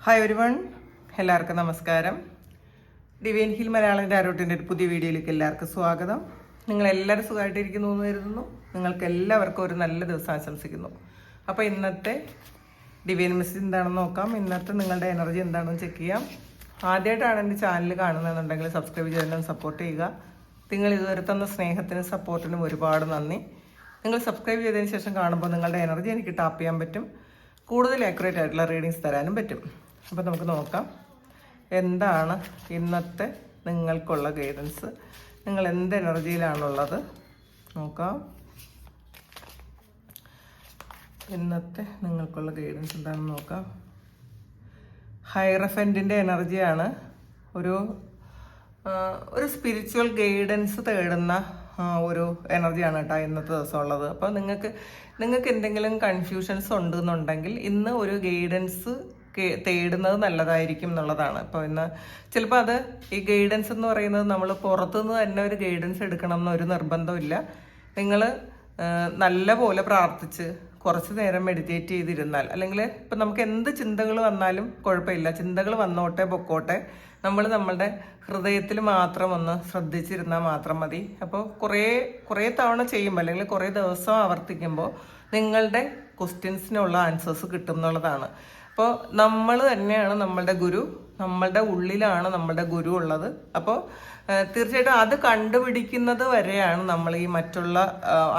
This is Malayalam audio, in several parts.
ഹായ് എവരിവൺ, എല്ലാവർക്കും നമസ്കാരം. ഡിവൈൻ ഹിൽ മലയാളം ടാരോട്ടിൻ്റെ ഒരു പുതിയ വീഡിയോയിലേക്ക് എല്ലാവർക്കും സ്വാഗതം. നിങ്ങളെല്ലാവരും സുഖമായിട്ടിരിക്കുന്നു എന്ന് കരുതുന്നു. നിങ്ങൾക്ക് എല്ലാവർക്കും ഒരു നല്ല ദിവസം ആശംസിക്കുന്നു. അപ്പോൾ ഇന്നത്തെ ഡിവൈൻ മെസ്സേജ് എന്താണെന്ന് നോക്കാം. ഇന്നത്തെ നിങ്ങളുടെ എനർജി എന്താണെന്ന് ചെക്ക് ചെയ്യാം. ആദ്യമായിട്ടാണ് എൻ്റെ ചാനൽ കാണുന്നതെന്നുണ്ടെങ്കിൽ സബ്സ്ക്രൈബ് ചെയ്തെല്ലാം സപ്പോർട്ട് ചെയ്യുക. നിങ്ങൾ ഇതുവരെ തന്ന സ്നേഹത്തിനും സപ്പോർട്ടിനും ഒരുപാട് നന്ദി. നിങ്ങൾ സബ്സ്ക്രൈബ് ചെയ്തതിന് ശേഷം കാണുമ്പോൾ നിങ്ങളുടെ എനർജി എനിക്ക് ടാപ്പ് ചെയ്യാൻ പറ്റും. കൂടുതൽ ആക്യുറേറ്റ് ആയിട്ടുള്ള റീഡിങ്സ് തരാനും പറ്റും. അപ്പോൾ നമുക്ക് നോക്കാം എന്താണ് ഇന്നത്തെ നിങ്ങൾക്കുള്ള ഗൈഡൻസ്. നിങ്ങൾ എന്ത് എനർജിയിലാണുള്ളത് നോക്കാം. ഇന്നത്തെ നിങ്ങൾക്കുള്ള ഗൈഡൻസ് എന്താണെന്ന് നോക്കാം. ഹൈറഫൻറ്റിൻ്റെ എനർജിയാണ്. ഒരു സ്പിരിച്വൽ ഗൈഡൻസ് തേടുന്ന ഒരു എനർജിയാണ് കേട്ടോ ഇന്നത്തെ ദിവസം ഉള്ളത്. അപ്പോൾ നിങ്ങൾക്ക് എന്തെങ്കിലും കൺഫ്യൂഷൻസ് ഉണ്ടെന്നുണ്ടെങ്കിൽ ഇന്ന് ഒരു ഗൈഡൻസ് തേടുന്നത് നല്ലതായിരിക്കും എന്നുള്ളതാണ്. അപ്പോൾ ഇന്ന് ചിലപ്പോൾ ഈ ഗൈഡൻസ് എന്ന് പറയുന്നത് നമ്മൾ പുറത്തുനിന്ന് തന്നെ ഒരു ഗൈഡൻസ് എടുക്കണം എന്നൊരു നിർബന്ധമില്ല. നിങ്ങൾ നല്ല പോലെ പ്രാർത്ഥിച്ച് കുറച്ച് നേരം മെഡിറ്റേറ്റ് ചെയ്തിരുന്നാൽ, അല്ലെങ്കിൽ ഇപ്പം നമുക്ക് എന്ത് ചിന്തകൾ വന്നാലും കുഴപ്പമില്ല, ചിന്തകൾ വന്നോട്ടെ പൊക്കോട്ടെ, നമ്മൾ നമ്മളുടെ ഹൃദയത്തിൽ മാത്രം ഒന്ന് ശ്രദ്ധിച്ചിരുന്നാൽ മാത്രം മതി. അപ്പോൾ കുറേ തവണ ചെയ്യുമ്പോൾ അല്ലെങ്കിൽ കുറേ ദിവസം ആവർത്തിക്കുമ്പോൾ നിങ്ങളുടെ ക്വസ്റ്റ്യൻസിനുള്ള ആൻസേഴ്സ് കിട്ടും എന്നുള്ളതാണ്. അപ്പോൾ നമ്മൾ തന്നെയാണ് നമ്മളുടെ ഗുരു, നമ്മളുടെ ഉള്ളിലാണ് നമ്മളുടെ ഗുരു ഉള്ളത്. അപ്പോൾ തീർച്ചയായിട്ടും അത് കണ്ടുപിടിക്കുന്നത് വരെയാണ് നമ്മൾ ഈ മറ്റുള്ള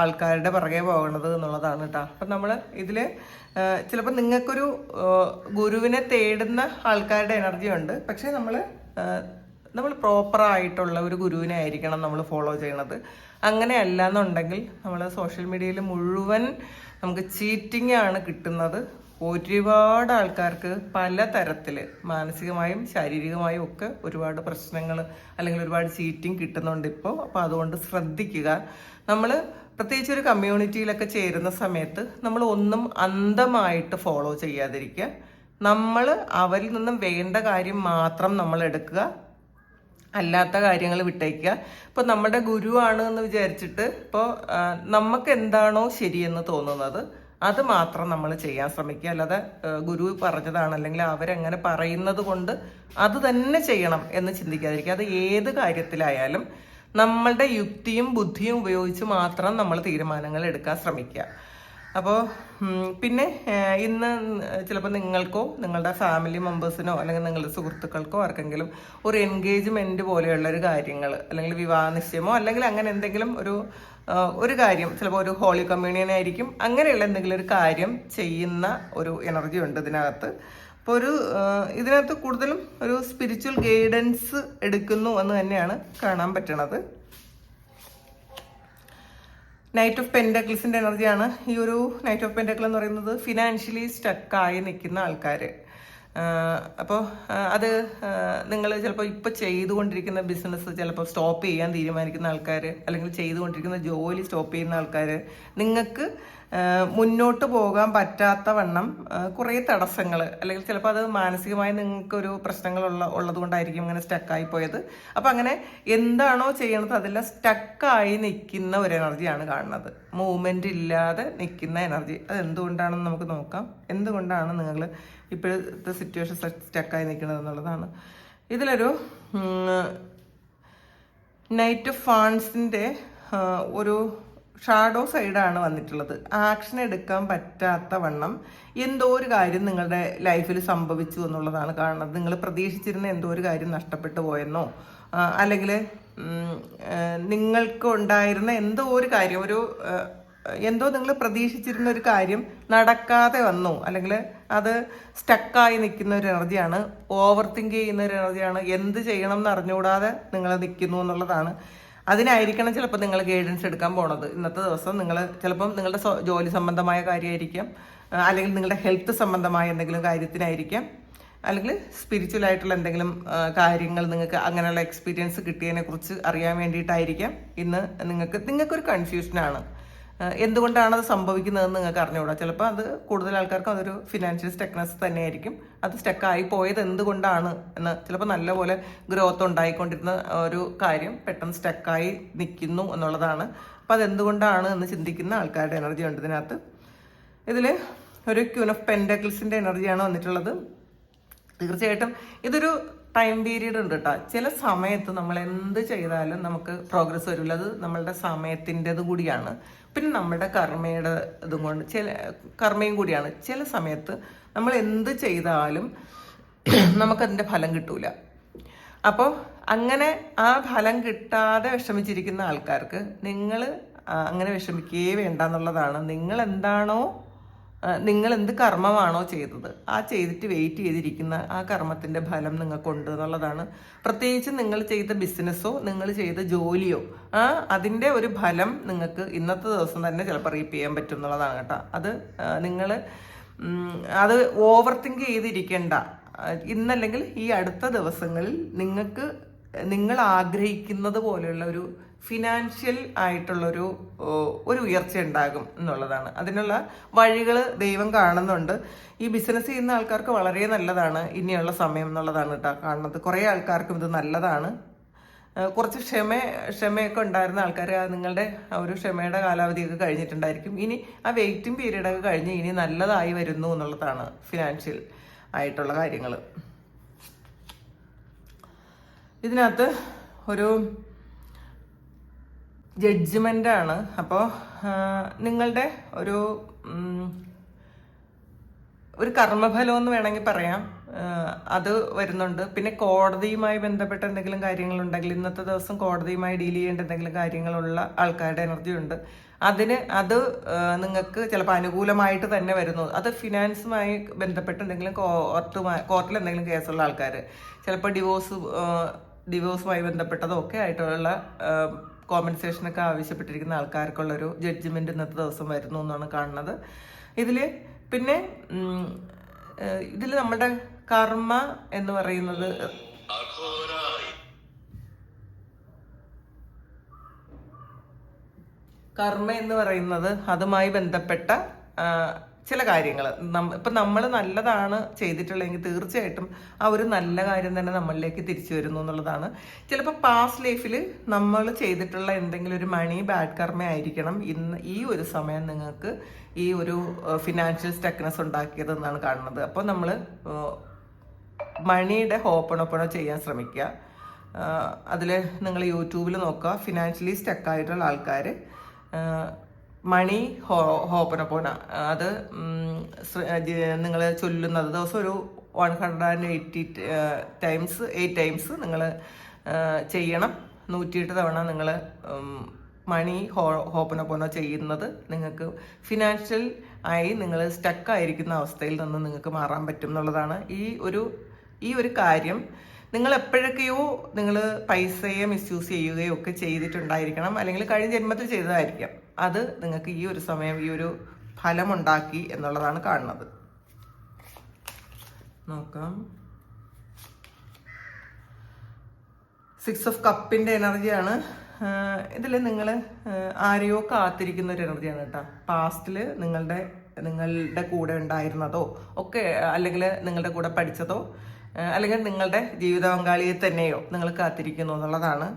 ആൾക്കാരുടെ പുറകെ പോകുന്നത് എന്നുള്ളതാണ് കേട്ടോ. അപ്പം നമ്മൾ ഇതിൽ ചിലപ്പോൾ നിങ്ങൾക്കൊരു ഗുരുവിനെ തേടുന്ന ആൾക്കാരുടെ എനർജി ഉണ്ട്. പക്ഷേ നമ്മൾ പ്രോപ്പറായിട്ടുള്ള ഒരു ഗുരുവിനെ ആയിരിക്കണം നമ്മൾ ഫോളോ ചെയ്യണത്. അങ്ങനെ അല്ല എന്നുണ്ടെങ്കിൽ നമ്മൾ സോഷ്യൽ മീഡിയയിൽ മുഴുവൻ നമുക്ക് ചീറ്റിംഗ് ആണ് കിട്ടുന്നത്. ഒരുപാട് ആൾക്കാർക്ക് പല തരത്തിൽ മാനസികമായും ശാരീരികമായും ഒക്കെ ഒരുപാട് പ്രശ്നങ്ങൾ അല്ലെങ്കിൽ ഒരുപാട് ചീറ്റിംഗ് കിട്ടുന്നുണ്ട് ഇപ്പോൾ. അപ്പോൾ അതുകൊണ്ട് ശ്രദ്ധിക്കുക. നമ്മൾ പ്രത്യേകിച്ച് ഒരു കമ്മ്യൂണിറ്റിയിലൊക്കെ ചേരുന്ന സമയത്ത് നമ്മൾ ഒന്നും അന്ധമായിട്ട് ഫോളോ ചെയ്യാതിരിക്കുക. നമ്മൾ അവരിൽ നിന്നും വേണ്ട കാര്യം മാത്രം നമ്മൾ എടുക്കുക, അല്ലാത്ത കാര്യങ്ങൾ വിട്ടേക്കുക. ഇപ്പോൾ നമ്മുടെ ഗുരുവാണ് എന്ന് വിചാരിച്ചിട്ട് ഇപ്പോൾ നമുക്ക് എന്താണോ ശരിയെന്ന് തോന്നുന്നത് അത് മാത്രം നമ്മൾ ചെയ്യാൻ ശ്രമിക്കുക. അല്ലാതെ ഗുരു പറഞ്ഞതാണ് അല്ലെങ്കിൽ അവരെങ്ങനെ പറയുന്നത് കൊണ്ട് അത് തന്നെ ചെയ്യണം എന്ന് ചിന്തിക്കാതിരിക്കുക. അത് ഏത് കാര്യത്തിലായാലും നമ്മളുടെ യുക്തിയും ബുദ്ധിയും ഉപയോഗിച്ച് മാത്രം നമ്മൾ തീരുമാനങ്ങൾ എടുക്കാൻ ശ്രമിക്കുക. അപ്പോൾ പിന്നെ ഇന്ന് ചിലപ്പോൾ നിങ്ങൾക്കോ നിങ്ങളുടെ ഫാമിലി മെമ്പേഴ്സിനോ അല്ലെങ്കിൽ നിങ്ങളുടെ സുഹൃത്തുക്കൾക്കോ ആർക്കെങ്കിലും ഒരു എൻഗേജ്മെൻറ്റ് പോലെയുള്ളൊരു കാര്യങ്ങൾ അല്ലെങ്കിൽ വിവാഹ നിശ്ചയമോ അല്ലെങ്കിൽ അങ്ങനെ എന്തെങ്കിലും ഒരു കാര്യം, ചിലപ്പോൾ ഒരു ഹോളി കമ്മ്യൂണിയൻ ആയിരിക്കും, അങ്ങനെയുള്ള എന്തെങ്കിലും ഒരു കാര്യം ചെയ്യുന്ന ഒരു എനർജി ഉണ്ട് ഇതിനകത്ത്. അപ്പോൾ ഇതിനകത്ത് കൂടുതലും ഒരു സ്പിരിച്വൽ ഗൈഡൻസ് എടുക്കുന്നു എന്ന് തന്നെയാണ് കാണാൻ പറ്റണത്. നൈറ്റ് ഓഫ് പെൻഡക്കിൾസിൻ്റെ എനർജിയാണ്. ഈ ഒരു നൈറ്റ് ഓഫ് പെൻഡക്കിൾ എന്ന് പറയുന്നത് ഫിനാൻഷ്യലി സ്റ്റക്കായി നിൽക്കുന്ന ആൾക്കാർ. അപ്പോൾ അത് നിങ്ങൾ ചിലപ്പോൾ ഇപ്പോൾ ചെയ്തുകൊണ്ടിരിക്കുന്ന ബിസിനസ് ചിലപ്പോൾ സ്റ്റോപ്പ് ചെയ്യാൻ തീരുമാനിക്കുന്ന ആൾക്കാർ, അല്ലെങ്കിൽ ചെയ്തുകൊണ്ടിരിക്കുന്ന ജോലി സ്റ്റോപ്പ് ചെയ്യുന്ന ആൾക്കാർ, നിങ്ങൾക്ക് മുന്നോട്ട് പോകാൻ പറ്റാത്ത വണ്ണം കുറേ തടസ്സങ്ങൾ, അല്ലെങ്കിൽ ചിലപ്പോൾ അത് മാനസികമായി നിങ്ങൾക്കൊരു പ്രശ്നങ്ങൾ ഉള്ളത് കൊണ്ടായിരിക്കും അങ്ങനെ സ്റ്റക്കായി പോയത്. അപ്പോൾ അങ്ങനെ എന്താണോ ചെയ്യണത് അതെല്ലാം സ്റ്റക്കായി നിൽക്കുന്ന ഒരു എനർജിയാണ് കാണുന്നത്. മൂവ്മെൻ്റ് ഇല്ലാതെ നിൽക്കുന്ന എനർജി. അത് എന്തുകൊണ്ടാണെന്ന് നമുക്ക് നോക്കാം. എന്തുകൊണ്ടാണ് നിങ്ങൾ ഇപ്പോഴത്തെ സിറ്റുവേഷൻ സ്റ്റക്കായി നിൽക്കുന്നത് എന്നുള്ളതാണ്. ഇതിലൊരു നൈറ്റ് ഓഫ് ഫാൻസിൻ്റെ ഒരു ഷാഡോ സൈഡാണ് വന്നിട്ടുള്ളത്. ആക്ഷൻ എടുക്കാൻ പറ്റാത്ത വണ്ണം എന്തോ ഒരു കാര്യം നിങ്ങളുടെ ലൈഫിൽ സംഭവിച്ചു എന്നുള്ളതാണ് കാണുന്നത്. നിങ്ങൾ പ്രതീക്ഷിച്ചിരുന്ന എന്തോ ഒരു കാര്യം നഷ്ടപ്പെട്ടു പോയെന്നോ, അല്ലെങ്കിൽ നിങ്ങൾക്ക് ഉണ്ടായിരുന്ന എന്തോ ഒരു കാര്യം, എന്തോ നിങ്ങൾ പ്രതീക്ഷിച്ചിരുന്ന ഒരു കാര്യം നടക്കാതെ വന്നു, അല്ലെങ്കിൽ അത് സ്റ്റക്കായി നിൽക്കുന്ന ഒരു എനർജിയാണ്. ഓവർ തിങ്ക് ചെയ്യുന്ന ഒരു എനർജിയാണ്. എന്ത് ചെയ്യണം എന്ന് അറിഞ്ഞുകൂടാതെ നിങ്ങൾ നിൽക്കുന്നു എന്നുള്ളതാണ്. അതിനായിരിക്കണം ചിലപ്പോൾ നിങ്ങൾ ഗൈഡൻസ് എടുക്കാൻ പോണത്. ഇന്നത്തെ ദിവസം നിങ്ങൾ ചിലപ്പം നിങ്ങളുടെ ജോലി സംബന്ധമായ കാര്യമായിരിക്കാം, അല്ലെങ്കിൽ നിങ്ങളുടെ ഹെൽത്ത് സംബന്ധമായ എന്തെങ്കിലും കാര്യത്തിനായിരിക്കാം, അല്ലെങ്കിൽ സ്പിരിച്വൽ ആയിട്ടുള്ള എന്തെങ്കിലും കാര്യങ്ങൾ നിങ്ങൾക്ക് അങ്ങനെയുള്ള എക്സ്പീരിയൻസ് കിട്ടിയതിനെ കുറിച്ച് അറിയാൻ വേണ്ടിയിട്ടായിരിക്കാം. ഇന്ന് നിങ്ങൾക്കൊരു കൺഫ്യൂഷനാണ്. എന്തുകൊണ്ടാണ് അത് സംഭവിക്കുന്നതെന്ന് നിങ്ങൾക്ക് അറിഞ്ഞുകൂടാ. ചിലപ്പോൾ അത് കൂടുതൽ ആൾക്കാർക്ക് അതൊരു ഫിനാൻഷ്യൽ സ്റ്റക്നെസ് തന്നെയായിരിക്കും. അത് സ്റ്റക്കായി പോയത് എന്തുകൊണ്ടാണ് എന്ന്, ചിലപ്പോൾ നല്ലപോലെ ഗ്രോത്ത് ഉണ്ടായിക്കൊണ്ടിരുന്ന ഒരു കാര്യം പെട്ടെന്ന് സ്റ്റക്കായി നിൽക്കുന്നു എന്നുള്ളതാണ്. അപ്പോൾ അതെന്തുകൊണ്ടാണ് എന്ന് ചിന്തിക്കുന്ന ആൾക്കാരുടെ എനർജി ഉണ്ട് ഇതിനകത്ത്. ഇതിൽ ഒരു ക്യൂൻ ഓഫ് പെൻഡക്കിൾസിൻ്റെ എനർജിയാണ് വന്നിട്ടുള്ളത്. തീർച്ചയായിട്ടും ഇതൊരു ടൈം പീരീഡ് ഉണ്ട് കേട്ടോ. ചില സമയത്ത് നമ്മൾ എന്ത് ചെയ്താലും നമുക്ക് പ്രോഗ്രസ് വരില്ല. അത് നമ്മളുടെ സമയത്തിൻ്റെത് കൂടിയാണ്. പിന്നെ നമ്മുടെ കർമ്മയുടെ ഇതും കൊണ്ട് കർമ്മയും കൂടിയാണ്. ചില സമയത്ത് നമ്മൾ എന്ത് ചെയ്താലും നമുക്കതിൻ്റെ ഫലം കിട്ടൂല. അപ്പോൾ അങ്ങനെ ആ ഫലം കിട്ടാതെ വിഷമിച്ചിരിക്കുന്ന ആൾക്കാർക്ക് നിങ്ങൾ അങ്ങനെ വിഷമിക്കുകയേ വേണ്ട എന്നുള്ളതാണ്. നിങ്ങൾ എന്ത് കർമ്മമാണോ ചെയ്തത്, ആ ചെയ്തിട്ട് വെയിറ്റ് ചെയ്തിരിക്കുന്ന ആ കർമ്മത്തിൻ്റെ ഫലം നിങ്ങൾക്കുണ്ട് എന്നുള്ളതാണ്. പ്രത്യേകിച്ച് നിങ്ങൾ ചെയ്ത ബിസിനസ്സോ നിങ്ങൾ ചെയ്ത ജോലിയോ അതിൻ്റെ ഒരു ഫലം നിങ്ങൾക്ക് ഇന്നത്തെ ദിവസം തന്നെ ചിലപ്പോൾ റീപ്പ് ചെയ്യാൻ പറ്റും എന്നുള്ളതാണ് കേട്ടോ. അത് നിങ്ങൾ അത് ഓവർ തിങ്ക് ചെയ്തിരിക്കേണ്ട. ഇന്നല്ലെങ്കിൽ ഈ അടുത്ത ദിവസങ്ങളിൽ നിങ്ങൾ ആഗ്രഹിക്കുന്നത് പോലെയുള്ള ഒരു ഫിനാൻഷ്യൽ ആയിട്ടുള്ളൊരു ഉയർച്ച ഉണ്ടാകും എന്നുള്ളതാണ്. അതിനുള്ള വഴികൾ ദൈവം കാണുന്നുണ്ട്. ഈ ബിസിനസ് ചെയ്യുന്ന ആൾക്കാർക്ക് വളരെ നല്ലതാണ് ഇനിയുള്ള സമയം എന്നുള്ളതാണ് കേട്ടോ കാണുന്നത്. കുറേ ആൾക്കാർക്കും ഇത് നല്ലതാണ്. കുറച്ച് ക്ഷമയൊക്കെ ഉണ്ടായിരുന്ന ആൾക്കാർ നിങ്ങളുടെ ഒരു ക്ഷമയുടെ കാലാവധിയൊക്കെ കഴിഞ്ഞിട്ടുണ്ടായിരിക്കും. ഇനി ആ വെയിറ്റിംഗ് പീരീഡൊക്കെ കഴിഞ്ഞ് ഇനി നല്ലതായി വരുന്നു എന്നുള്ളതാണ് ഫിനാൻഷ്യൽ ആയിട്ടുള്ള കാര്യങ്ങൾ. ഇതിനകത്ത് ഒരു ജഡ്ജ്മെൻ്റാണ്. അപ്പോൾ നിങ്ങളുടെ ഒരു കർമ്മഫലം എന്ന് വേണമെങ്കിൽ പറയാം, അത് വരുന്നുണ്ട്. പിന്നെ കോടതിയുമായി ബന്ധപ്പെട്ട എന്തെങ്കിലും കാര്യങ്ങളുണ്ടെങ്കിൽ ഇന്നത്തെ ദിവസം കോടതിയുമായി ഡീൽ ചെയ്യേണ്ട എന്തെങ്കിലും കാര്യങ്ങളുള്ള ആൾക്കാരുടെ എനർജി ഉണ്ട്. അത് നിങ്ങൾക്ക് ചിലപ്പോൾ അനുകൂലമായിട്ട് തന്നെ വരുന്നു. അത് ഫിനാൻസുമായി ബന്ധപ്പെട്ട് എന്തെങ്കിലും കോർട്ടിൽ എന്തെങ്കിലും കേസുള്ള ആൾക്കാർ, ചിലപ്പോൾ ഡിവോഴ്സുമായി ബന്ധപ്പെട്ടതോ ഒക്കെ ആയിട്ടുള്ള കോമ്പൻസേഷനൊക്കെ ആവശ്യപ്പെട്ടിരിക്കുന്ന ആൾക്കാർക്കുള്ളൊരു ജഡ്ജ്മെൻറ്റ് ഇന്നത്തെ ദിവസം വരുന്നു എന്നാണ് കാണുന്നത്. പിന്നെ ഇതിൽ നമ്മുടെ കർമ്മ എന്ന് പറയുന്നത് അതുമായി ബന്ധപ്പെട്ട ചില കാര്യങ്ങൾ ഇപ്പം നമ്മൾ നല്ലതാണ് ചെയ്തിട്ടുള്ളതെങ്കിൽ തീർച്ചയായിട്ടും ആ ഒരു നല്ല കാര്യം തന്നെ നമ്മളിലേക്ക് തിരിച്ചു വരുന്നു എന്നുള്ളതാണ്. ചിലപ്പോൾ പാസ്റ്റ് ലൈഫിൽ നമ്മൾ ചെയ്തിട്ടുള്ള എന്തെങ്കിലും ഒരു ബാഡ് കർമ്മ ആയിരിക്കണം ഈ ഒരു സമയം നിങ്ങൾക്ക് ഈ ഒരു ഫിനാൻഷ്യൽ സ്റ്റക്നെസ് ഉണ്ടാക്കിയത് എന്നാണ് കാണുന്നത്. അപ്പോൾ നമ്മൾ മണിയുടെ ഹോപ്പണോപ്പണോ ചെയ്യാൻ ശ്രമിക്കുക. അതിൽ നിങ്ങൾ യൂട്യൂബിൽ നോക്കുക, ഫിനാൻഷ്യലി സ്റ്റക്കായിട്ടുള്ള ആൾക്കാർ മണി ഹോപ്പനപ്പോന അത് നിങ്ങൾ ചൊല്ലുന്നത് ദിവസം ഒരു 180 ടൈംസ് നിങ്ങൾ ചെയ്യണം. 108 തവണ നിങ്ങൾ മണി ഹോപ്പനപ്പോന ചെയ്യുന്നത് നിങ്ങൾക്ക് ഫിനാൻഷ്യൽ ആയി നിങ്ങൾ സ്റ്റക്കായിരിക്കുന്ന അവസ്ഥയിൽ നിന്ന് നിങ്ങൾക്ക് മാറാൻ പറ്റും എന്നുള്ളതാണ്. ഈ ഒരു കാര്യം നിങ്ങൾ എപ്പോഴൊക്കെയോ നിങ്ങൾ പൈസയെ മിസ്യൂസ് ചെയ്യുകയോ ഒക്കെ ചെയ്തിട്ടുണ്ടായിരിക്കണം, അല്ലെങ്കിൽ കഴിഞ്ഞ ജന്മത്തിൽ ചെയ്തതായിരിക്കാം. അത് നിങ്ങൾക്ക് ഈ ഒരു സമയം ഈ ഒരു ഫലമുണ്ടാക്കി എന്നുള്ളതാണ് കാണുന്നത്. നോക്കാം. 6 ഓഫ് കപ്പിൻ്റെ എനർജിയാണ് ഇതിൽ. നിങ്ങൾ ആരെയോ കാത്തിരിക്കുന്ന ഒരു എനർജിയാണ് കേട്ടോ. പാസ്റ്റിൽ നിങ്ങളുടെ കൂടെ ഉണ്ടായിരുന്നതോ ഒക്കെ, അല്ലെങ്കിൽ നിങ്ങളുടെ കൂടെ പഠിച്ചതോ, അല്ലെങ്കിൽ നിങ്ങളുടെ ജീവിത പങ്കാളിയെ തന്നെയോ നിങ്ങൾ കാത്തിരിക്കുന്നു എന്നുള്ളതാണ്.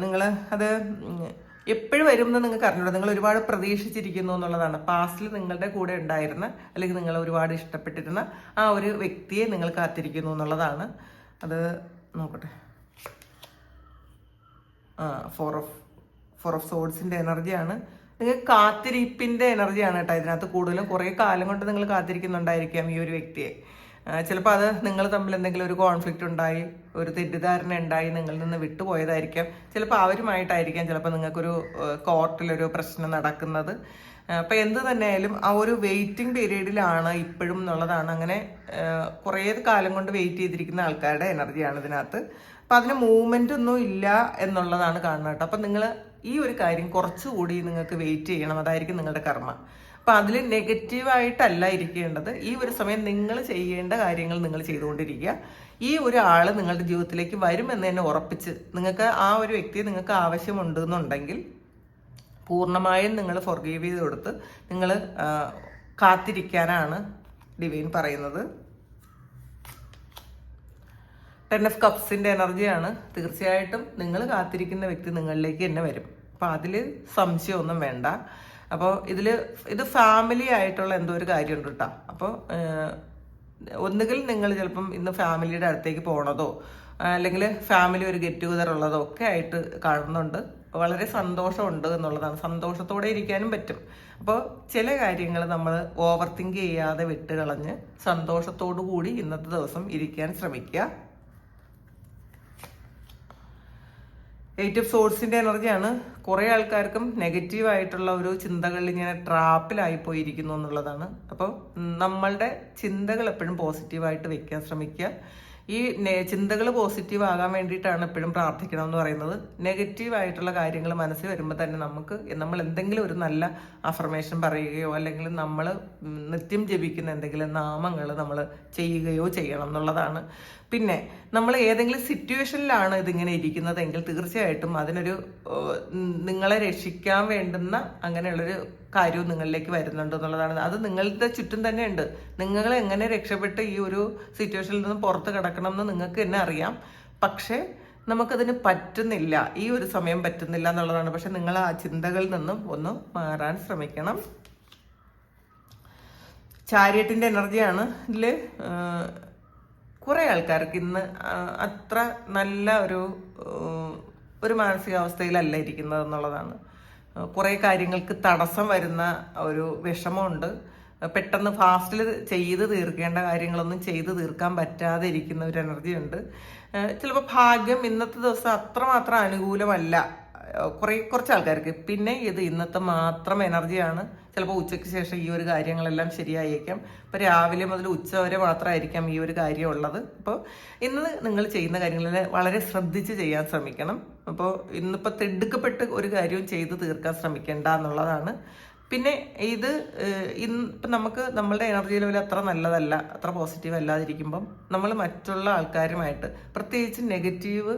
നിങ്ങൾ അത് എപ്പോഴും വരുമെന്ന് നിങ്ങൾക്ക് അറിഞ്ഞൂടാ. നിങ്ങൾ ഒരുപാട് പ്രതീക്ഷിച്ചിരിക്കുന്നു എന്നുള്ളതാണ്. പാസ്റ്റിൽ നിങ്ങളുടെ കൂടെ ഉണ്ടായിരുന്ന, അല്ലെങ്കിൽ നിങ്ങൾ ഒരുപാട് ഇഷ്ടപ്പെട്ടിരുന്ന ആ ഒരു വ്യക്തിയെ നിങ്ങൾ കാത്തിരിക്കുന്നു എന്നുള്ളതാണ്. അത് നോക്കട്ടെ. ഫോർ ഓഫ് സോഡ്സിൻ്റെ എനർജിയാണ്. നിങ്ങൾ കാത്തിരിപ്പിൻ്റെ എനർജിയാണ് കേട്ടോ ഇതിനകത്ത് കൂടുതലും. കുറേ കാലം കൊണ്ട് നിങ്ങൾ കാത്തിരിക്കുന്നുണ്ടായിരിക്കാം ഈ ഒരു വ്യക്തിയെ. ചിലപ്പോൾ അത് നിങ്ങൾ തമ്മിൽ എന്തെങ്കിലും ഒരു കോൺഫ്ലിക്റ്റ് ഉണ്ടായി, ഒരു തെറ്റിദ്ധാരണ ഉണ്ടായി നിങ്ങളിൽ നിന്ന് വിട്ടുപോയതായിരിക്കാം. ചിലപ്പോൾ അവരുമായിട്ടായിരിക്കാം ചിലപ്പോൾ നിങ്ങൾക്കൊരു കോർട്ടിലൊരു പ്രശ്നം നടക്കുന്നത്. അപ്പം എന്ത് തന്നെയായാലും ആ ഒരു വെയിറ്റിംഗ് പീരീഡിലാണ് ഇപ്പോഴും എന്നുള്ളതാണ്. അങ്ങനെ കുറേ കാലം കൊണ്ട് വെയിറ്റ് ചെയ്തിരിക്കുന്ന ആൾക്കാരുടെ എനർജിയാണ് ഇതിനകത്ത്. അപ്പം അതിന് മൂവ്മെൻ്റ് ഒന്നും ഇല്ല എന്നുള്ളതാണ് കാണുന്നത് കേട്ടോ. അപ്പം നിങ്ങൾ ഈ ഒരു കാര്യം കുറച്ചുകൂടി നിങ്ങൾക്ക് വെയിറ്റ് ചെയ്യണം. അതായിരിക്കും നിങ്ങളുടെ കർമ്മ. അപ്പം അതിൽ നെഗറ്റീവായിട്ടല്ല ഇരിക്കേണ്ടത്. ഈ ഒരു സമയം നിങ്ങൾ ചെയ്യേണ്ട കാര്യങ്ങൾ നിങ്ങൾ ചെയ്തുകൊണ്ടിരിക്കുക. ഈ ഒരാൾ നിങ്ങളുടെ ജീവിതത്തിലേക്ക് വരുമെന്ന് തന്നെ ഉറപ്പിച്ച്, നിങ്ങൾക്ക് ആ ഒരു വ്യക്തിയെ നിങ്ങൾക്ക് ആവശ്യമുണ്ടെന്നുണ്ടെങ്കിൽ പൂർണ്ണമായും നിങ്ങൾ ഫൊർഗീവ് ചെയ്ത് കൊടുത്ത് നിങ്ങൾ കാത്തിരിക്കാനാണ് ഡിവൈൻ പറയുന്നത്. 10 ഓഫ് കപ്സിൻ്റെ എനർജിയാണ്. തീർച്ചയായിട്ടും നിങ്ങൾ കാത്തിരിക്കുന്ന വ്യക്തി നിങ്ങളിലേക്ക് തന്നെ വരും. അപ്പോൾ അതിൽ സംശയമൊന്നും വേണ്ട. അപ്പോൾ ഇത് ഫാമിലി ആയിട്ടുള്ള എന്തോ ഒരു കാര്യമുണ്ട് കേട്ടോ. അപ്പോൾ ഒന്നുകിൽ നിങ്ങൾ ചിലപ്പം ഇന്ന് ഫാമിലിയുടെ അടുത്തേക്ക് പോണതോ അല്ലെങ്കിൽ ഫാമിലി ഒരു ഗെറ്റ് ടുഗദർ ഉള്ളതോ ഒക്കെ ആയിട്ട് കാണുന്നുണ്ട്. വളരെ സന്തോഷമുണ്ട് എന്നുള്ളതാണ്. സന്തോഷത്തോടെ ഇരിക്കാനും പറ്റും. അപ്പോൾ ചില കാര്യങ്ങൾ നമ്മൾ ഓവർ തിങ്ക് ചെയ്യാതെ വിട്ടുകളഞ്ഞ് സന്തോഷത്തോടു കൂടി ഇന്നത്തെ ദിവസം ഇരിക്കാൻ ശ്രമിക്കുക. 8 ഓഫ് സോഴ്സിന്റെ എനർജിയാണ്. കുറേ ആൾക്കാർക്കും നെഗറ്റീവായിട്ടുള്ള ഒരു ചിന്തകളിൽ ഇങ്ങനെ ട്രാപ്പിലായി പോയിരിക്കുന്നു എന്നുള്ളതാണ്. അപ്പോൾ നമ്മളുടെ ചിന്തകൾ എപ്പോഴും പോസിറ്റീവായിട്ട് വെക്കാൻ ശ്രമിക്കുക. ഈ ചിന്തകൾ പോസിറ്റീവ് ആകാൻ വേണ്ടിയിട്ടാണ് എപ്പോഴും പ്രാർത്ഥിക്കണം എന്ന് പറയുന്നത്. നെഗറ്റീവായിട്ടുള്ള കാര്യങ്ങൾ മനസ്സിൽ വരുമ്പോൾ തന്നെ നമ്മൾ എന്തെങ്കിലും ഒരു നല്ല അഫർമേഷൻ പറയുകയോ അല്ലെങ്കിൽ നമ്മൾ നിത്യം ജപിക്കുന്ന എന്തെങ്കിലും നാമങ്ങൾ നമ്മൾ ചെയ്യുകയോ ചെയ്യണം എന്നുള്ളതാണ്. പിന്നെ നമ്മൾ ഏതെങ്കിലും സിറ്റുവേഷനിലാണ് ഇതിങ്ങനെ ഇരിക്കുന്നതെങ്കിൽ തീർച്ചയായിട്ടും അതിനൊരു നിങ്ങളെ രക്ഷിക്കാൻ വേണ്ടുന്ന അങ്ങനെയുള്ളൊരു കാര്യവും നിങ്ങളിലേക്ക് വരുന്നുണ്ട് എന്നുള്ളതാണ്. അത് നിങ്ങളുടെ ചുറ്റും തന്നെ ഉണ്ട്. നിങ്ങൾ എങ്ങനെ രക്ഷപ്പെട്ട് ഈ ഒരു സിറ്റുവേഷനിൽ നിന്ന് പുറത്ത് കിടക്കണം എന്ന് നിങ്ങൾക്ക് തന്നെ അറിയാം. പക്ഷേ നമുക്കതിന് പറ്റുന്നില്ല, ഈ ഒരു സമയം പറ്റുന്നില്ല എന്നുള്ളതാണ്. പക്ഷെ നിങ്ങൾ ആ ചിന്തകളിൽ നിന്നും ഒന്ന് മാറാൻ ശ്രമിക്കണം. ചാരിയറ്റിന്റെ എനർജിയാണ് ഇതിൽ. കുറേ ആൾക്കാർക്ക് ഇന്ന് അത്ര നല്ല ഒരു മാനസികാവസ്ഥയിലല്ല ഇരിക്കുന്നത് എന്നുള്ളതാണ്. കുറേ കാര്യങ്ങൾക്ക് തടസ്സം വരുന്ന ഒരു വിഷമമുണ്ട്. പെട്ടെന്ന് ഫാസ്റ്റിൽ ചെയ്ത് തീർക്കേണ്ട കാര്യങ്ങളൊന്നും ചെയ്ത് തീർക്കാൻ പറ്റാതെ ഇരിക്കുന്ന ഒരു എനർജി ഉണ്ട്. ചിലപ്പോൾ ഭാഗ്യം ഇന്നത്തെ ദിവസം അത്രമാത്രം അനുകൂലമല്ല കുറച്ച് ആൾക്കാർക്ക്. പിന്നെ ഇത് ഇന്നത്തെ മാത്രം എനർജിയാണ്. ചിലപ്പോൾ ഉച്ചയ്ക്ക് ശേഷം ഈ ഒരു കാര്യങ്ങളെല്ലാം ശരിയായേക്കാം. ഇപ്പോൾ രാവിലെ മുതൽ ഉച്ച വരെ മാത്രമായിരിക്കാം ഈ ഒരു കാര്യം ഉള്ളത്. അപ്പോൾ ഇന്ന് നിങ്ങൾ ചെയ്യുന്ന കാര്യങ്ങളിൽ വളരെ ശ്രദ്ധിച്ച് ചെയ്യാൻ ശ്രമിക്കണം. അപ്പോൾ ഇന്നിപ്പോൾ തിടുക്കപ്പെട്ട് ഒരു കാര്യവും ചെയ്ത് തീർക്കാൻ ശ്രമിക്കേണ്ട എന്നുള്ളതാണ്. പിന്നെ ഇത് ഇപ്പം നമുക്ക് നമ്മളുടെ എനർജി ലെവൽ അത്ര നല്ലതല്ല, അത്ര പോസിറ്റീവ് അല്ലാതിരിക്കുമ്പം നമ്മൾ മറ്റുള്ള ആൾക്കാരുമായിട്ട്, പ്രത്യേകിച്ച് നെഗറ്റീവ്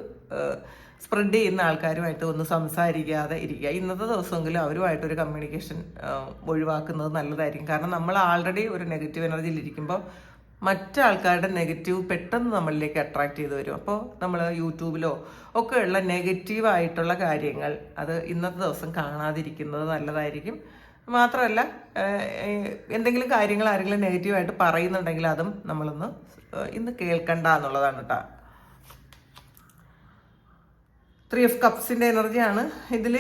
സ്പ്രെഡ് ചെയ്യുന്ന ആൾക്കാരുമായിട്ട് ഒന്ന് സംസാരിക്കാതെ ഇരിക്കുക. ഇന്നത്തെ ദിവസമെങ്കിലും അവരുമായിട്ടൊരു കമ്മ്യൂണിക്കേഷൻ ഒഴിവാക്കുന്നത് നല്ലതായിരിക്കും. കാരണം നമ്മൾ ആൾറെഡി ഒരു നെഗറ്റീവ് എനർജിയിൽ ഇരിക്കുമ്പോൾ മറ്റാൾക്കാരുടെ നെഗറ്റീവ് പെട്ടെന്ന് നമ്മളിലേക്ക് അട്രാക്ട് ചെയ്ത് വരും. അപ്പോൾ നമ്മൾ യൂട്യൂബിലോ ഒക്കെ ഉള്ള നെഗറ്റീവായിട്ടുള്ള കാര്യങ്ങൾ അത് ഇന്നത്തെ ദിവസം കാണാതിരിക്കുന്നത് നല്ലതായിരിക്കും. മാത്രമല്ല എന്തെങ്കിലും കാര്യങ്ങൾ ആരെങ്കിലും നെഗറ്റീവായിട്ട് പറയുന്നുണ്ടെങ്കിൽ അതും നമ്മളൊന്ന് ഇന്ന് കേൾക്കണ്ട എന്നുള്ളതാണ് കേട്ടോ. 3 ഓഫ് കപ്സിന്റെ എനർജിയാണ്. ഇതിൽ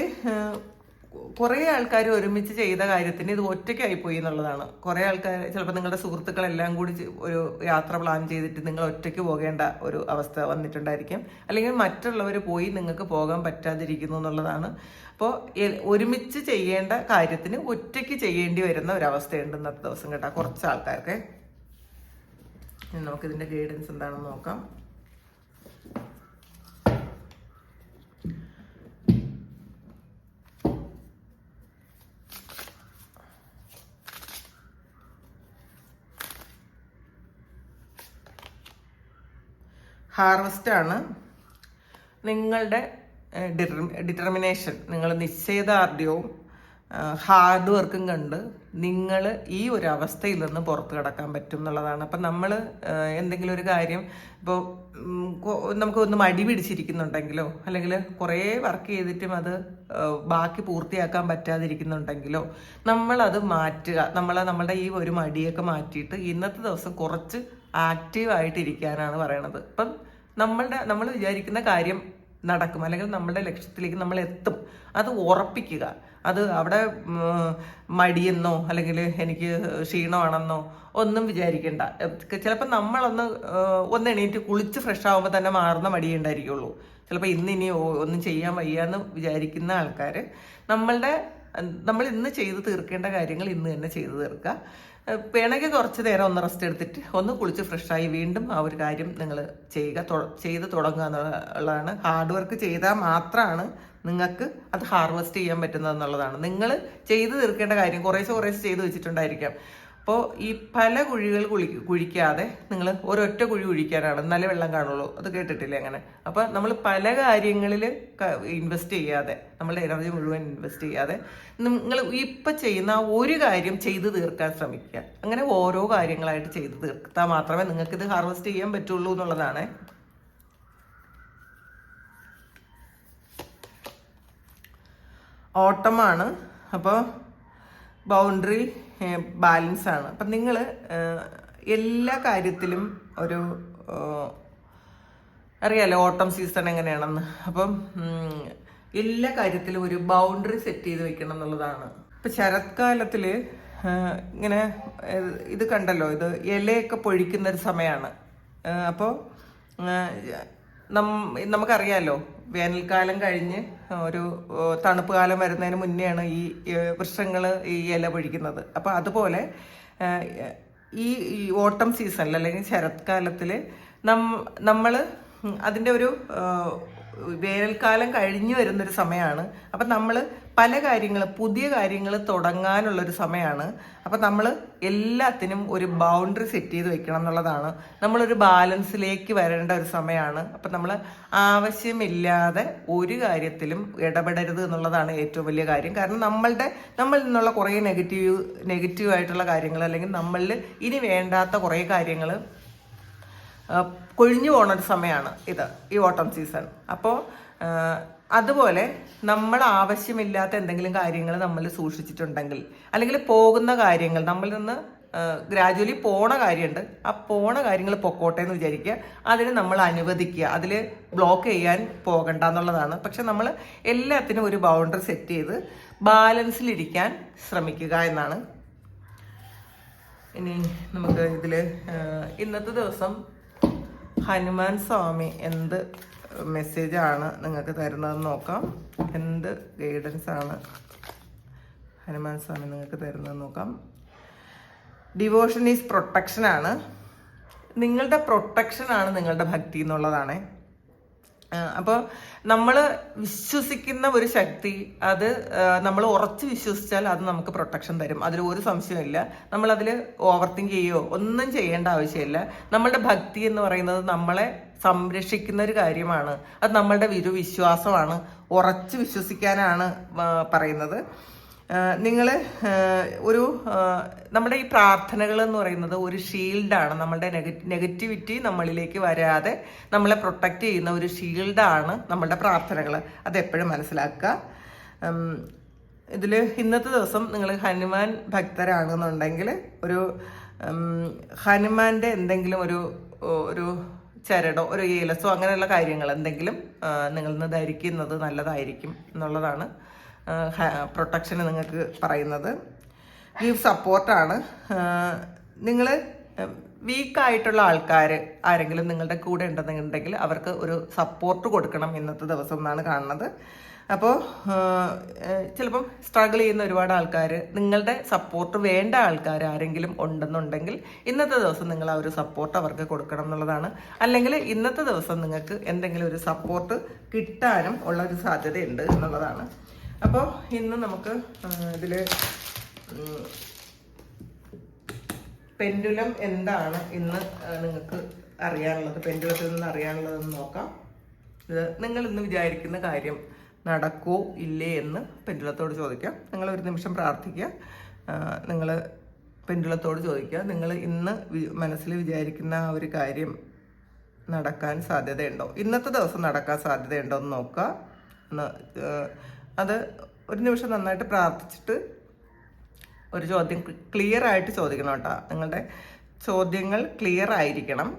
കുറേ ആൾക്കാർ ഒരുമിച്ച് ചെയ്ത കാര്യത്തിന് ഇത് ഒറ്റയ്ക്കായിപ്പോയി എന്നുള്ളതാണ്. കുറേ ആൾക്കാർ ചിലപ്പോൾ നിങ്ങളുടെ സുഹൃത്തുക്കളെല്ലാം കൂടി ഒരു യാത്ര പ്ലാൻ ചെയ്തിട്ട് നിങ്ങൾ ഒറ്റയ്ക്ക് പോകേണ്ട ഒരു അവസ്ഥ വന്നിട്ടുണ്ടായിരിക്കും. അല്ലെങ്കിൽ മറ്റുള്ളവർ പോയി നിങ്ങൾക്ക് പോകാൻ പറ്റാതിരിക്കുന്നു എന്നുള്ളതാണ്. അപ്പോൾ ഒരുമിച്ച് ചെയ്യേണ്ട കാര്യത്തിന് ഒറ്റയ്ക്ക് ചെയ്യേണ്ടി വരുന്ന ഒരവസ്ഥയുണ്ട് ഇന്നത്തെ ദിവസം കേട്ടോ കുറച്ച് ആൾക്കാർക്ക്. നമുക്കിതിൻ്റെ ഗൈഡൻസ് എന്താണെന്ന് നോക്കാം. ഹാർവസ്റ്റ് ആണ്. നിങ്ങളുടെ ഡിറ്റർമിനേഷൻ, നിങ്ങൾ നിശ്ചയദാർഢ്യവും ഹാർഡ് വർക്കും കണ്ട് നിങ്ങൾ ഈ ഒരു അവസ്ഥയിൽ നിന്ന് പുറത്ത് കിടക്കാൻ പറ്റും എന്നുള്ളതാണ്. അപ്പം നമ്മൾ എന്തെങ്കിലും ഒരു കാര്യം ഇപ്പോൾ നമുക്കൊന്ന് മടി പിടിച്ചിരിക്കുന്നുണ്ടെങ്കിലോ അല്ലെങ്കിൽ കുറേ വർക്ക് ചെയ്തിട്ടും അത് ബാക്കി പൂർത്തിയാക്കാൻ പറ്റാതിരിക്കുന്നുണ്ടെങ്കിലോ നമ്മളത് മാറ്റുക. നമ്മളുടെ ഈ ഒരു മടിയൊക്കെ മാറ്റിയിട്ട് ഇന്നത്തെ ദിവസം കുറച്ച് ആക്റ്റീവായിട്ടിരിക്കാനാണ് പറയണത്. ഇപ്പം നമ്മൾ വിചാരിക്കുന്ന കാര്യം നടക്കും, അല്ലെങ്കിൽ നമ്മുടെ ലക്ഷ്യത്തിലേക്ക് നമ്മൾ എത്തും. അത് ഉറപ്പിക്കുക. അത് അവിടെ മടിയെന്നോ അല്ലെങ്കിൽ എനിക്ക് ക്ഷീണമാണെന്നോ ഒന്നും വിചാരിക്കണ്ട. ചിലപ്പോൾ ഒന്ന് എണീറ്റ് കുളിച്ച് ഫ്രഷ് ആകുമ്പോൾ തന്നെ മാറുന്ന മടിയേ ഉണ്ടായിരിക്കുള്ളൂ. ചിലപ്പോൾ ഇനി ഒന്നും ചെയ്യാൻ വയ്യാന്ന് വിചാരിക്കുന്ന ആൾക്കാർ നമ്മൾ ഇന്ന് ചെയ്ത് തീർക്കേണ്ട കാര്യങ്ങൾ ഇന്ന് തന്നെ ചെയ്ത് തീർക്കുക. വേണമെങ്കിൽ കുറച്ച് നേരം ഒന്ന് റെസ്റ്റ് എടുത്തിട്ട് ഒന്ന് കുളിച്ച് ഫ്രഷായി വീണ്ടും ആ ഒരു കാര്യം നിങ്ങൾ ചെയ്ത് തുടങ്ങുക എന്നുള്ളതാണ്. ഹാർഡ് വർക്ക് ചെയ്താൽ മാത്രമാണ് നിങ്ങൾക്ക് അത് ഹാർവെസ്റ്റ് ചെയ്യാൻ പറ്റുന്നത് എന്നുള്ളതാണ്. നിങ്ങൾ ചെയ്ത് തീർക്കേണ്ട കാര്യം കുറേശ്ശെ ചെയ്ത് വെച്ചിട്ടുണ്ടായിരിക്കാം. അപ്പോൾ ഈ പല കുഴികൾ കുഴിക്കാതെ നിങ്ങൾ ഒരൊറ്റ കുഴി കുഴിക്കാനാണ്, നല്ല വെള്ളം കാണുള്ളൂ. അത് കേട്ടിട്ടില്ലേ അങ്ങനെ? അപ്പോൾ നമ്മൾ പല കാര്യങ്ങളിൽ ഇൻവെസ്റ്റ് ചെയ്യാതെ, നമ്മളുടെ എനർജി മുഴുവൻ ഇൻവെസ്റ്റ് ചെയ്യാതെ നിങ്ങൾ ഇപ്പം ചെയ്യുന്ന ഒരു കാര്യം ചെയ്ത് തീർക്കാൻ ശ്രമിക്കുക. അങ്ങനെ ഓരോ കാര്യങ്ങളായിട്ട് ചെയ്ത് തീർത്താൽ മാത്രമേ നിങ്ങൾക്കിത് ഹാർവെസ്റ്റ് ചെയ്യാൻ പറ്റുള്ളൂ എന്നുള്ളതാണ്. ഓട്ടമാണ്. അപ്പോൾ ബൗണ്ടറി ബാലൻസ് ആണ്. അപ്പം നിങ്ങൾ എല്ലാ കാര്യത്തിലും ഒരു അറിയാലോ ഓട്ടം സീസൺ എങ്ങനെയാണെന്ന്. അപ്പം എല്ലാ കാര്യത്തിലും ഒരു ബൗണ്ടറി സെറ്റ് ചെയ്ത് വെക്കണം എന്നുള്ളതാണ്. ഇപ്പം ശരത്കാലത്തിൽ ഇങ്ങനെ ഇത് കണ്ടല്ലോ, ഇത് ഇലയൊക്കെ പൊഴിക്കുന്ന ഒരു സമയമാണ്. അപ്പോൾ നമുക്കറിയാലോ വേനൽക്കാലം കഴിഞ്ഞ് ഒരു തണുപ്പ് കാലം വരുന്നതിന് മുന്നെയാണ് ഈ വൃക്ഷങ്ങൾ ഈ ഇല പൊഴിക്കുന്നത്. അപ്പോൾ അതുപോലെ ഈ ഓട്ടം സീസണിൽ അല്ലെങ്കിൽ ശരത്കാലത്തിൽ നമ്മൾ അതിൻ്റെ ഒരു വേനൽക്കാലം കഴിഞ്ഞു വരുന്നൊരു സമയമാണ്. അപ്പം നമ്മൾ പല കാര്യങ്ങൾ പുതിയ കാര്യങ്ങൾ തുടങ്ങാനുള്ളൊരു സമയമാണ്. അപ്പം നമ്മൾ എല്ലാത്തിനും ഒരു ബൗണ്ടറി സെറ്റ് ചെയ്ത് വെക്കണം എന്നുള്ളതാണ്. നമ്മളൊരു ബാലൻസിലേക്ക് വരേണ്ട ഒരു സമയമാണ്. അപ്പം നമ്മൾ ആവശ്യമില്ലാതെ ഒരു കാര്യത്തിലും ഇടപെടരുത് എന്നുള്ളതാണ് ഏറ്റവും വലിയ കാര്യം. കാരണം നമ്മളിൽ നിന്നുള്ള കുറേ നെഗറ്റീവായിട്ടുള്ള കാര്യങ്ങൾ അല്ലെങ്കിൽ നമ്മളിൽ ഇനി വേണ്ടാത്ത കുറേ കാര്യങ്ങൾ കൊഴിഞ്ഞു പോകുന്നൊരു സമയമാണ് ഈ ഓട്ടം സീസൺ. അപ്പോൾ അതുപോലെ നമ്മൾ ആവശ്യമില്ലാത്ത എന്തെങ്കിലും കാര്യങ്ങൾ നമ്മൾ സൂക്ഷിച്ചിട്ടുണ്ടെങ്കിൽ അല്ലെങ്കിൽ പോകുന്ന കാര്യങ്ങൾ നമ്മളിൽ നിന്ന് ഗ്രാജുവലി പോണ കാര്യമുണ്ട്, ആ പോണ കാര്യങ്ങൾ പൊക്കോട്ടെ എന്ന് വിചാരിക്കുക. അതിന് നമ്മൾ അനുവദിക്കുക, അതിൽ ബ്ലോക്ക് ചെയ്യാൻ പോകണ്ട എന്നുള്ളതാണ്. പക്ഷെ നമ്മൾ എല്ലാത്തിനും ഒരു ബൗണ്ടറി സെറ്റ് ചെയ്ത് ബാലൻസിലിരിക്കാൻ ശ്രമിക്കുക എന്നാണ്. ഇനി നമുക്ക് ഇതിൽ ഇന്നത്തെ ദിവസം ഹനുമാൻ സ്വാമി എന്ത് മെസ്സേജാണ് നിങ്ങൾക്ക് തരുന്നതെന്ന് നോക്കാം. എന്ത് ഗൈഡൻസ് ആണ് ഹനുമാൻ സ്വാമി നിങ്ങൾക്ക് തരുന്നതെന്ന് നോക്കാം. ഡിവോഷൻ ഈസ് പ്രൊട്ടക്ഷനാണ്. നിങ്ങളുടെ പ്രൊട്ടക്ഷനാണ് നിങ്ങളുടെ ഭക്തി എന്നുള്ളതാണ്. അപ്പോൾ നമ്മൾ വിശ്വസിക്കുന്ന ഒരു ശക്തി, അത് നമ്മൾ ഉറച്ച് വിശ്വസിച്ചാൽ അത് നമുക്ക് പ്രൊട്ടക്ഷൻ തരും, അതിൽ ഒരു സംശയമില്ല. നമ്മളതിൽ ഓവർ തിങ്ക് ചെയ്യുകയോ ഒന്നും ചെയ്യേണ്ട ആവശ്യമില്ല. നമ്മളുടെ ഭക്തി എന്ന് പറയുന്നത് നമ്മളെ സംരക്ഷിക്കുന്ന ഒരു കാര്യമാണ്. അത് നമ്മളുടെ ഒരു വിശ്വാസമാണ്, ഉറച്ച് വിശ്വസിക്കാനാണ് പറയുന്നത്. നിങ്ങൾ നമ്മുടെ ഈ പ്രാർത്ഥനകൾ എന്ന് പറയുന്നത് ഒരു ഷീൽഡാണ്. നമ്മളുടെ നെഗറ്റിവിറ്റി നമ്മളിലേക്ക് വരാതെ നമ്മളെ പ്രൊട്ടക്റ്റ് ചെയ്യുന്ന ഒരു ഷീൽഡാണ് നമ്മളുടെ പ്രാർത്ഥനകൾ. അതെപ്പോഴും മനസ്സിലാക്കുക. ഇതിൽ ഇന്നത്തെ ദിവസം നിങ്ങൾ ഹനുമാൻ ഭക്തരാണെന്നുണ്ടെങ്കിൽ ഒരു ഹനുമാൻ്റെ എന്തെങ്കിലും ഒരു ചരടോ ഒരു ഏലസോ അങ്ങനെയുള്ള കാര്യങ്ങൾ എന്തെങ്കിലും നിങ്ങളിൽ നിന്ന് ധരിക്കുന്നത് നല്ലതായിരിക്കും എന്നുള്ളതാണ് പ്രൊട്ടക്ഷന് നിങ്ങൾക്ക് പറയുന്നത്. ഗീവ് സപ്പോർട്ടാണ്. നിങ്ങൾ വീക്കായിട്ടുള്ള ആൾക്കാർ ആരെങ്കിലും നിങ്ങളുടെ കൂടെ ഉണ്ടെന്നുണ്ടെങ്കിൽ അവർക്ക് ഒരു സപ്പോർട്ട് കൊടുക്കണം ഇന്നത്തെ ദിവസം എന്നാണ് കാണുന്നത്. അപ്പോൾ ചിലപ്പം സ്ട്രഗിൾ ചെയ്യുന്ന ഒരുപാട് ആൾക്കാർ, നിങ്ങളുടെ സപ്പോർട്ട് വേണ്ട ആൾക്കാർ ആരെങ്കിലും ഉണ്ടെന്നുണ്ടെങ്കിൽ ഇന്നത്തെ ദിവസം നിങ്ങൾ ആ ഒരു സപ്പോർട്ട് അവർക്ക് കൊടുക്കണം എന്നുള്ളതാണ്. അല്ലെങ്കിൽ ഇന്നത്തെ ദിവസം നിങ്ങൾക്ക് എന്തെങ്കിലും ഒരു സപ്പോർട്ട് കിട്ടാനും ഉള്ള ഒരു സാധ്യതയുണ്ട് എന്നുള്ളതാണ്. അപ്പോൾ ഇന്ന് നമുക്ക് ഇതിൽ പെൻഡുലം എന്താണ് ഇന്ന് നിങ്ങൾക്ക് അറിയാനുള്ളത്, പെൻഡുലത്തിൽ നിന്ന് അറിയാനുള്ളതെന്ന് നോക്കാം. ഇത് നിങ്ങൾ ഇന്ന് വിചാരിക്കുന്ന കാര്യം നടക്കോ ഇല്ലേ എന്ന് പെൻഡുലത്തോട് ചോദിക്കാം. നിങ്ങൾ ഒരു നിമിഷം പ്രാർത്ഥിക്കുക. നിങ്ങൾ പെൻഡുലത്തോട് ചോദിക്കുക, നിങ്ങൾ ഇന്ന് മനസ്സിൽ വിചാരിക്കുന്ന ആ ഒരു കാര്യം നടക്കാൻ സാധ്യതയുണ്ടോ, ഇന്നത്തെ ദിവസം നടക്കാൻ സാധ്യതയുണ്ടോ എന്ന് നോക്കുക. അത് ഒരു നിമിഷം നന്നായിട്ട് പ്രാർത്ഥിച്ചിട്ട് ഒരു ചോദ്യം ക്ലിയർ ആയിട്ട് ചോദിക്കണം കേട്ടോ. നിങ്ങളുടെ ചോദ്യങ്ങൾ ക്ലിയർ ആയിരിക്കണം.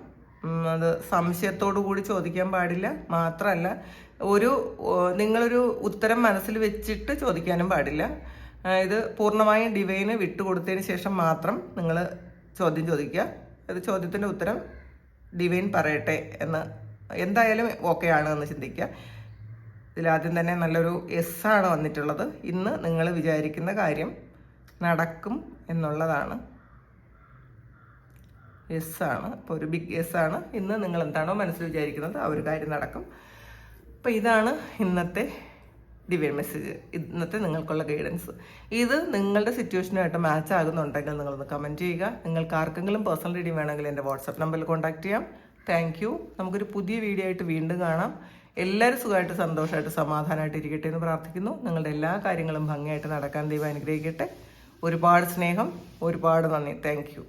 അത് സംശയത്തോടു കൂടി ചോദിക്കാൻ പാടില്ല. മാത്രമല്ല നിങ്ങളൊരു ഉത്തരം മനസ്സിൽ വെച്ചിട്ട് ചോദിക്കാനും പാടില്ല. ഇത് പൂർണ്ണമായും ഡിവൈന് വിട്ടുകൊടുത്തതിന് ശേഷം മാത്രം നിങ്ങൾ ചോദ്യം ചോദിക്കുക. ഇത് ചോദ്യത്തിൻ്റെ ഉത്തരം ഡിവൈൻ പറയട്ടെ എന്ന് എന്തായാലും ഓക്കെ ആണ് എന്ന് ചിന്തിക്കുക. ഇതിലാദ്യം തന്നെ നല്ലൊരു എസ് ആണ് വന്നിട്ടുള്ളത്. ഇന്ന് നിങ്ങൾ വിചാരിക്കുന്ന കാര്യം നടക്കും എന്നുള്ളതാണ്. എസ് ആണ്. അപ്പോൾ ഒരു ബിഗ് എസ് ആണ്. ഇന്ന് നിങ്ങൾ എന്താണോ മനസ്സിൽ വിചാരിക്കുന്നത് ആ ഒരു കാര്യം നടക്കും. അപ്പോൾ ഇതാണ് ഇന്നത്തെ ഡിവൈൻ മെസ്സേജ്, ഇന്നത്തെ നിങ്ങൾക്കുള്ള ഗൈഡൻസ്. ഇത് നിങ്ങളുടെ സിറ്റുവേഷനുമായിട്ട് മാച്ച് ആകുന്നുണ്ടെങ്കിൽ നിങ്ങളൊന്ന് കമൻറ്റ് ചെയ്യുക. നിങ്ങൾക്ക് ആർക്കെങ്കിലും പേഴ്സണൽ റീഡിങ് വേണമെങ്കിൽ എൻ്റെ വാട്സപ്പ് നമ്പറിൽ കോൺടാക്ട് ചെയ്യാം. Thank you. നമുക്കൊരു പുതിയ വീഡിയോ ആയിട്ട് വീണ്ടും കാണാം. എല്ലാവരും സുഖമായിട്ട് സന്തോഷമായിട്ട് സമാധാനമായിട്ട് ഇരിക്കട്ടെ എന്ന് പ്രാർത്ഥിക്കുന്നു. നിങ്ങളുടെ എല്ലാ കാര്യങ്ങളും ഭംഗിയായിട്ട് നടക്കാൻ ദൈവം അനുഗ്രഹിക്കട്ടെ. ഒരുപാട് സ്നേഹം, ഒരുപാട് നന്ദി. Thank you.